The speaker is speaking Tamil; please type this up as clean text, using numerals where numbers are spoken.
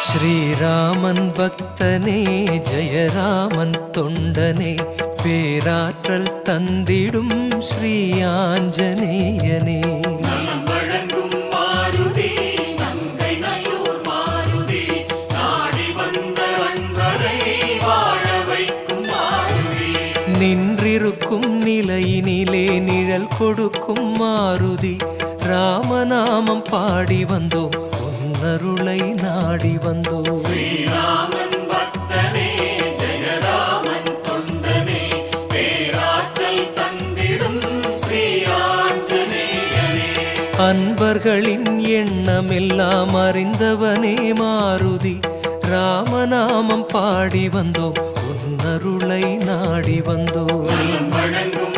ஸ்ரீராமன் பக்தனே ஜெயராமன் தொண்டனே பேராற்றல் தந்திடும் ஸ்ரீ ஆஞ்சநேயனே நின்றிருக்கும் நிலையினிலே நிழல் கொடுக்கும் மாருதி ராமநாமம் பாடி வந்தோம் உன்னருளை நாடி வந்தோம். ஸ்ரீராமன் பக்தனே ஜெயராமன் தொண்டனே பேராற்றல் தந்திடும் ஸ்ரீ ஆஞ்சநேயனே. அன்பர்களின் எண்ணமெல்லாம் அறிந்தவனே மாருதி ராமநாமம் பாடி வந்தோம் உன்னருளை நாடி வந்தோம். வழங்கும்